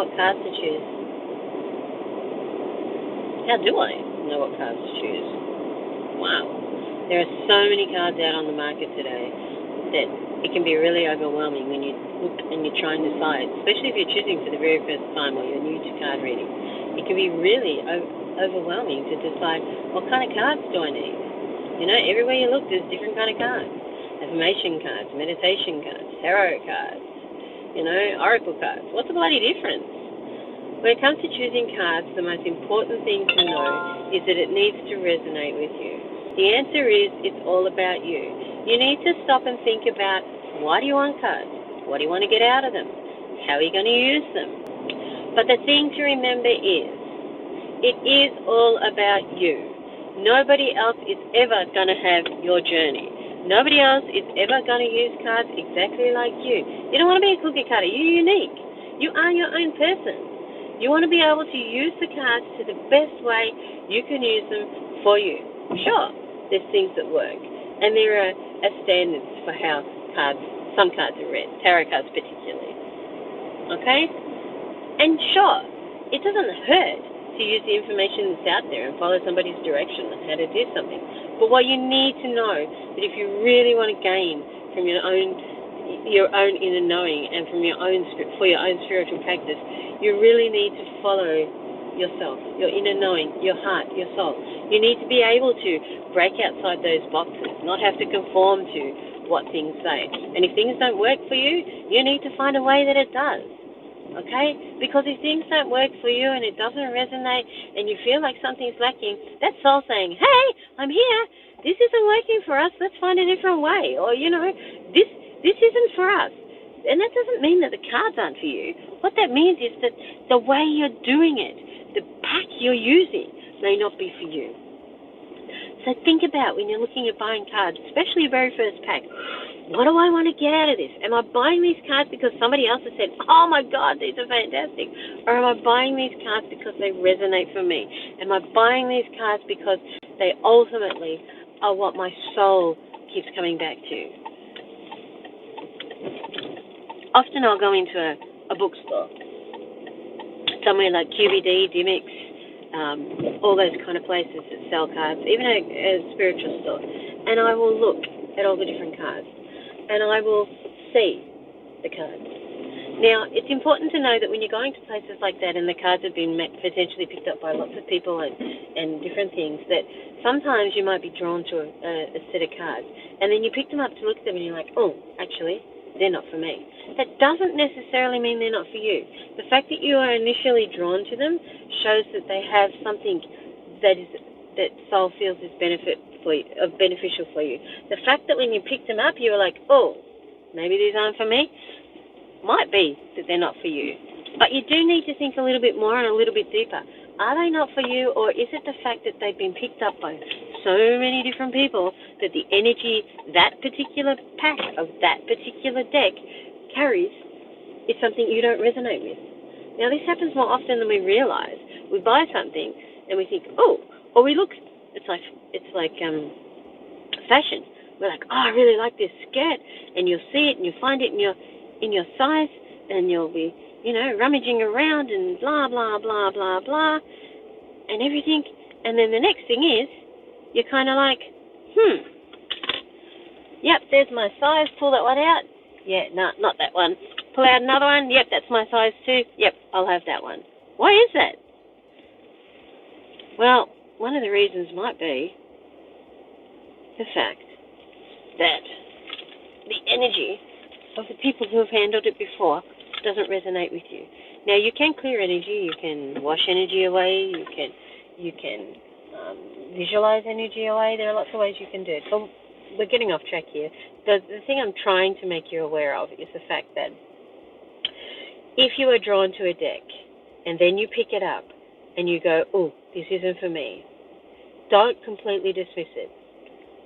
what cards to choose? How do I know what cards to choose? Wow. There are so many cards out on the market today that it can be really overwhelming when you look and you try and decide, especially if you're choosing for the very first time or you're new to card reading. It can be really overwhelming to decide what kind of cards do I need. You know, everywhere you look, there's different kind of cards. Affirmation cards, meditation cards, tarot cards, you know, oracle cards. What's the bloody difference? When it comes to choosing cards, the most important thing to know is that it needs to resonate with you. The answer is it's all about you. You need to stop and think about, why do you want cards? What do you want to get out of them? How are you going to use them? But the thing to remember is, it is all about you. Nobody else is ever going to have your journey. Nobody else is ever going to use cards exactly like you. You don't want to be a cookie cutter. You're unique. You are your own person. You want to be able to use the cards to the best way you can use them for you. Sure, there's things that work. And there are standards for how some cards are read, tarot cards particularly. Okay? And sure, it doesn't hurt to use the information that's out there and follow somebody's direction on how to do something. But what you need to know, that if you really want to gain from your own inner knowing and for your own spiritual practice, you really need to follow yourself, your inner knowing, your heart, your soul. You need to be able to break outside those boxes, not have to conform to what things say. And if things don't work for you, you need to find a way that it does. Okay? Because if things don't work for you and it doesn't resonate and you feel like something's lacking, that's soul saying, hey, I'm here. This isn't working for us. Let's find a different way. Or, you know, this isn't for us. And that doesn't mean that the cards aren't for you. What that means is that the way you're doing it, the pack you're using, may not be for you. So think about when you're looking at buying cards, especially your very first pack, what do I want to get out of this? Am I buying these cards because somebody else has said, oh my God, these are fantastic? Or am I buying these cards because they resonate for me? Am I buying these cards because they ultimately are what my soul keeps coming back to? Often I'll go into a bookstore, somewhere like QBD, Dimix, all those kind of places that sell cards, even a spiritual store, and I will look at all the different cards, and I will see the cards. Now, it's important to know that when you're going to places like that and the cards have been potentially picked up by lots of people and different things, that sometimes you might be drawn to a set of cards, and then you pick them up to look at them and you're like, oh, actually, they're not for me. That doesn't necessarily mean they're not for you. The fact that you are initially drawn to them shows that they have something that soul feels is beneficial for you. The fact that when you picked them up, you were like, oh, maybe these aren't for me, might be that they're not for you. But you do need to think a little bit more and a little bit deeper. Are they not for you, or is it the fact that they've been picked up by so many different people that the energy that particular pack of that particular deck carries is something you don't resonate with? Now, this happens more often than we realize. We buy something and we think, oh, or we look, it's like fashion. We're like, oh, I really like this skirt, and you'll see it and you'll find it in your size, and you'll be, you know, rummaging around and blah, blah, blah, blah, blah, and everything. And then the next thing is, you're kind of like, yep, there's my size. Pull that one out. Yeah, no, not that one. Pull out another one. Yep, that's my size too. Yep, I'll have that one. Why is that? Well, one of the reasons might be the fact that the energy of the people who have handled it before doesn't resonate with you. Now, you can clear energy, you can wash energy away, you can visualize energy away. There are lots of ways you can do it. So we're getting off track here. The thing I'm trying to make you aware of is the fact that if you are drawn to a deck and then you pick it up and you go, oh, this isn't for me, don't completely dismiss it.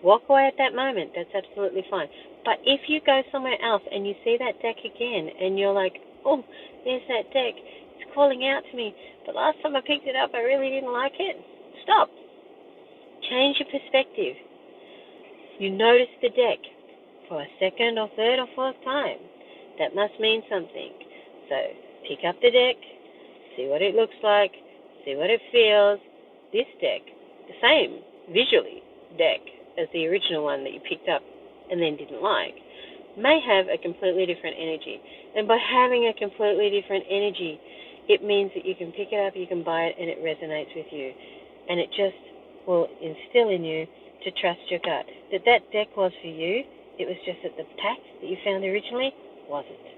Walk away at that moment. That's absolutely fine. But if you go somewhere else and you see that deck again and you're like, oh, there's that deck, it's calling out to me, but last time I picked it up I really didn't like it, stop. Change your perspective. You notice the deck for a second or third or fourth time. That must mean something. So pick up the deck, see what it looks like, see what it feels. This deck, the same visually deck as the original one that you picked up and then didn't like, may have a completely different energy. And by having a completely different energy, it means that you can pick it up, you can buy it, and it resonates with you. And it just will instill in you to trust your gut. That deck was for you. It was just that the pack that you found originally wasn't.